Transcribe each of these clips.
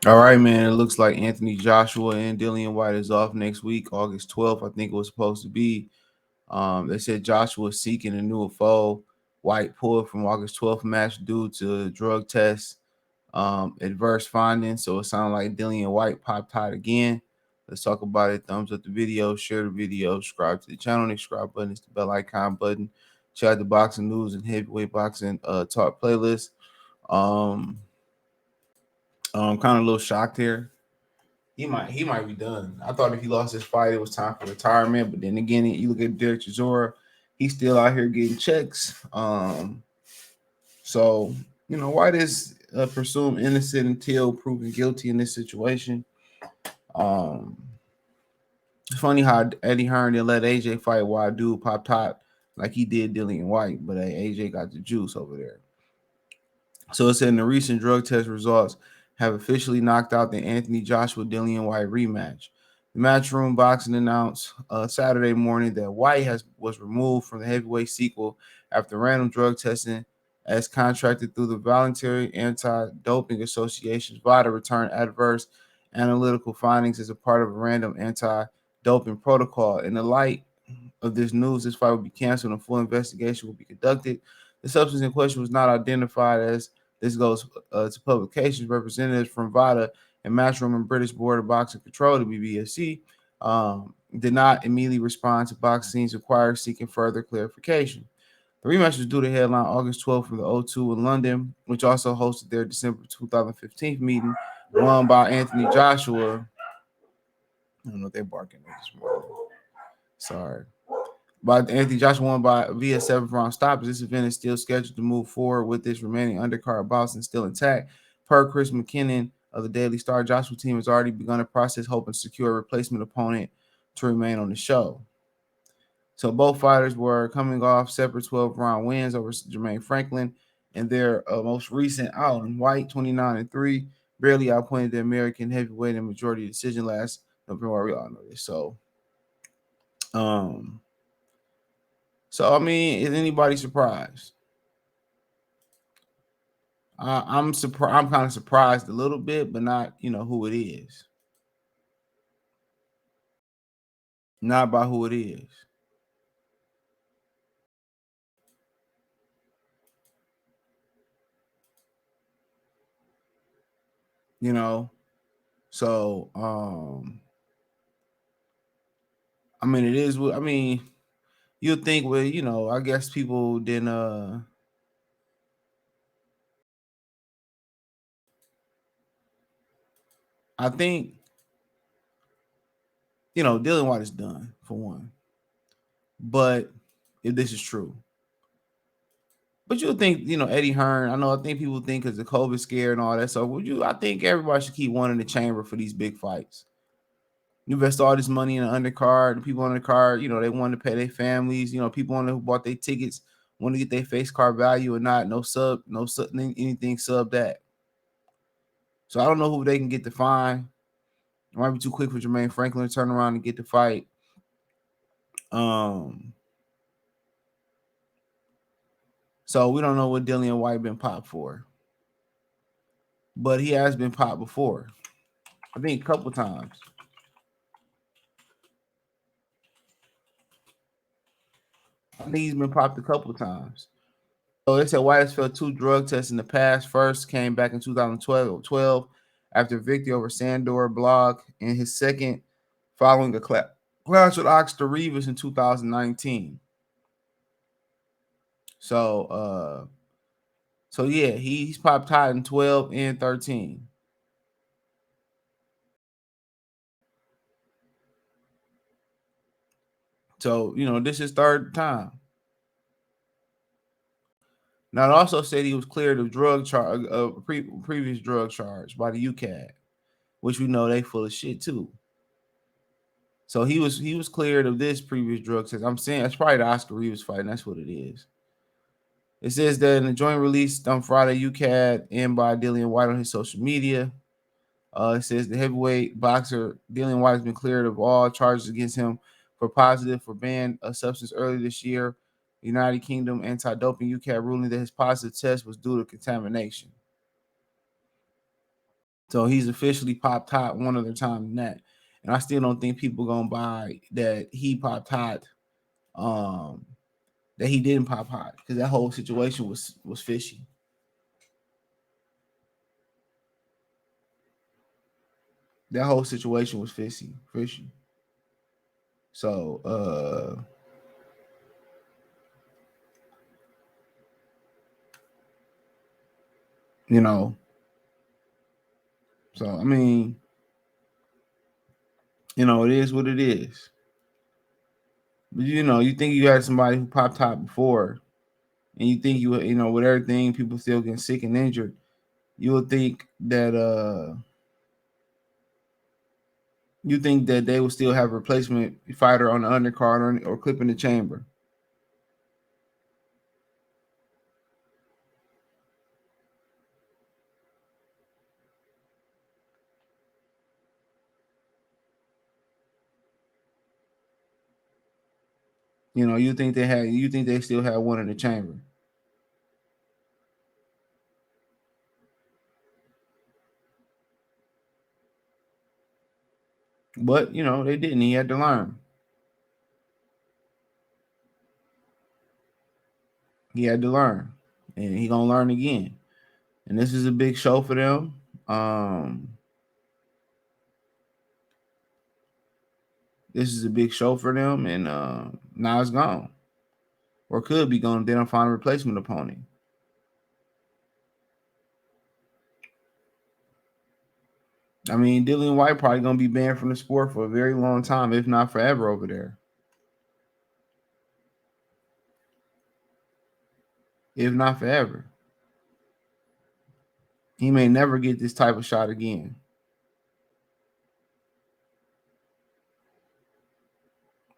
All right, man. It looks like Anthony Joshua and Dillian Whyte is off next week, August 12th. I think it was supposed to be. They said Joshua is seeking a new foe. Whyte pulled from August 12th match due to drug test adverse findings. So it sounded like Dillian Whyte popped hot again. Let's talk about it. Thumbs up the video, share the video, subscribe to the channel. The subscribe button is the bell icon button. Check out the boxing news and heavyweight boxing talk playlist. Um, I'm kind of a little shocked here. He might be done. I thought if he lost this fight, it was time for retirement. But then again, you look at Derek Chisora, he's still out here getting checks. So White is presumed innocent until proven guilty in this situation. Um, it's funny how Eddie Hearn didn't let AJ fight while dude popped hot like he did Dillian White, but AJ got the juice over there. So it said in the recent drug test results have officially knocked out the Anthony Joshua Dillian White rematch. The Matchroom Boxing announced Saturday morning that White was removed from the heavyweight sequel after random drug testing as contracted through the Voluntary Anti-Doping Association's Vada returned adverse analytical findings as a part of a random anti-doping protocol. In the light of this news, this fight will be canceled and a full investigation will be conducted. The substance in question was not identified as this goes to publications. Representatives from Vada and Matchroom and British Board of Boxing Control, the BBFC, did not immediately respond to boxing's inquiry seeking further clarification. The rematch was due to headline August 12th from the O2 in London, which also hosted their December 2015 meeting, won by Anthony Joshua. I don't know if they're barking this morning. Sorry. By Anthony Joshua won by via 7th round stoppage. This event is still scheduled to move forward with this remaining undercard bouts and still intact. Per Chris McKinnon of the Daily Star, Joshua team has already begun a process hoping to secure a replacement opponent to remain on the show. So both fighters were coming off separate 12-round wins over Jermaine Franklin in their most recent outing. Whyte 29-3 barely outpointed the American heavyweight in majority decision last November. We all know this. Um, So I mean, is anybody surprised? I'm surprised. I'm kind of surprised a little bit, but not who it is. Not by who it is. You know. So I mean, it is. I mean, you'll think, well, I guess people didn't. I think Dillian White is done for one. But if this is true, but you'll think, Eddie Hearn. I think people think because the COVID scare and all that. So I think everybody should keep one in the chamber for these big fights. You invest all this money in the undercard. The people on the card, they want to pay their families. People on who bought their tickets want to get their face card value or not. No sub, anything sub that. So I don't know who they can get to find. It might be too quick for Jermaine Franklin to turn around and get the fight. So we don't know what Dillian White been popped for, but he has been popped before. I think a couple times. I think he's been popped a couple times. So they said White has failed 2 drug tests in the past. First came back in 2012 after victory over Sandor Blog, and his second following a clash with Oxter Rivas in 2019. So yeah, he's popped hot in 12 and 13. So this is third time. Now, it also said he was cleared of drug charge, previous drug charge by the UCAD, which we know they full of shit too. So he was cleared of this previous drug test. I'm saying that's probably the Oscar Rivas fight, and that's what it is. It says that in the joint release on Friday, UCAD and by Dillian White on his social media. It says the heavyweight boxer Dillian White has been cleared of all charges against him for positive for banned a substance earlier this year. United Kingdom anti-doping UCAD ruling that his positive test was due to contamination. So he's officially pop top one other time than that. And I still don't think people gonna buy that he pop hot, that he didn't pop hot, because that whole situation was fishy. That whole situation was fishy. So you know, so I mean, it is what it is. But you think you had somebody who popped top before, and you think with everything, people still getting sick and injured, you would think that they would still have a replacement fighter on the undercard or clipping the chamber. You think they still had one in the chamber. But they didn't. He had to learn. He had to learn, and he gonna learn again. And this is a big show for them. This is a big show for them, and now it's gone, or could be gone. They don't find a replacement opponent. I mean, Dillian Whyte probably gonna be banned from the sport for a very long time, if not forever, over there. If not forever, he may never get this type of shot again.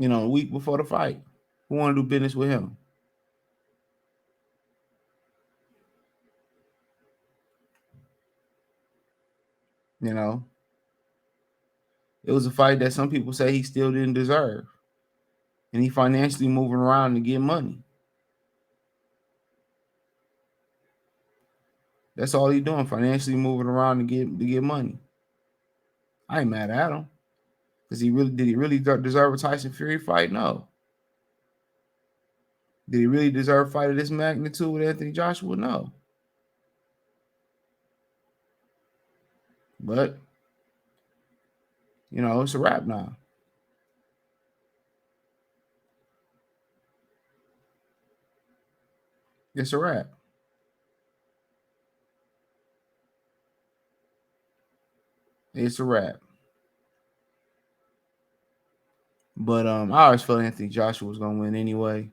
A week before the fight, who want to do business with him? It was a fight that some people say he still didn't deserve, and he financially moving around to get money. That's all he doing, financially moving around to get money. I ain't mad at him, because did he really deserve a Tyson Fury fight? No. Did he really deserve a fight of this magnitude with Anthony Joshua? No. But it's a wrap now. It's a wrap. It's a wrap. But I always felt Anthony Joshua was gonna win anyway.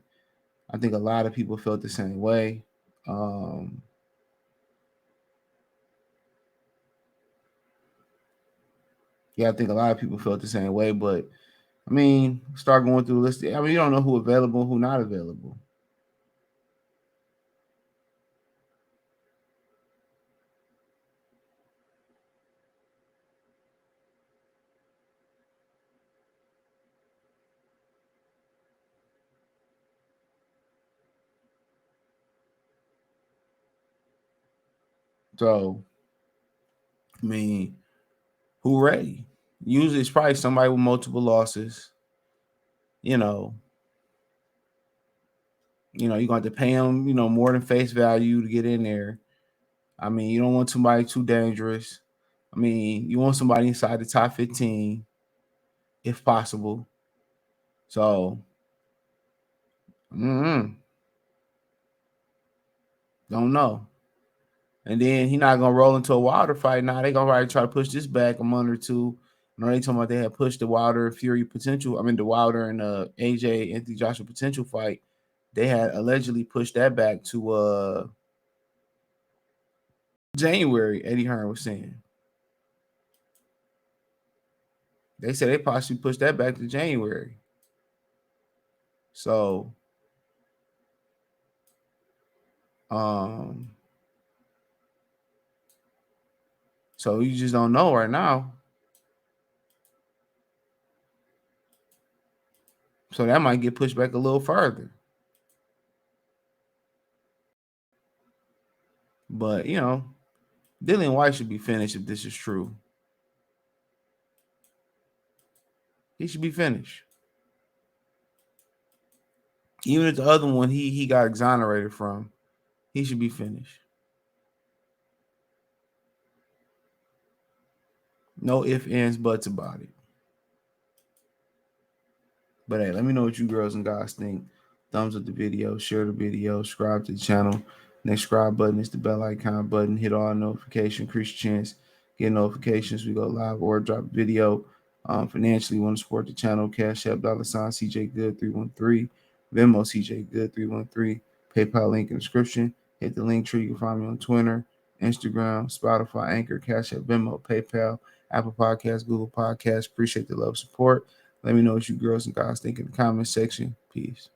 I think a lot of people felt the same way. Yeah, I think a lot of people felt the same way. But I mean, start going through the list. I mean, you don't know who available, who not available. So, I mean, who ready? Usually, it's probably somebody with multiple losses. You know, you're going to have to pay them, more than face value to get in there. I mean, you don't want somebody too dangerous. I mean, you want somebody inside the top 15, if possible. So, don't know. And then he not gonna roll into a Wilder fight. Now they gonna probably try to push this back a month or two. They talking about they had pushed the Wilder Fury potential. I mean, the Wilder and AJ Anthony Joshua potential fight. They had allegedly pushed that back to January. Eddie Hearn was saying. They said they possibly pushed that back to January. So, so you just don't know right now. So that might get pushed back a little further. But Dillian Whyte should be finished if this is true. He should be finished. Even if the other one he got exonerated from, he should be finished. No ifs, ands, buts about it. But hey, let me know what you girls and guys think. Thumbs up the video, share the video, subscribe to the channel. Next subscribe button is the bell icon button. Hit all notifications, increase your chance. Get notifications. We go live or drop a video. Financially, want to support the channel. Cash App, $ CJ Good 313. Venmo CJ Good 313. PayPal link in the description. Hit the link tree. You can find me on Twitter, Instagram, Spotify, Anchor, Cash App, Venmo, PayPal, Apple Podcasts, Google Podcasts. Appreciate the love, support. Let me know what you girls and guys think in the comment section. Peace.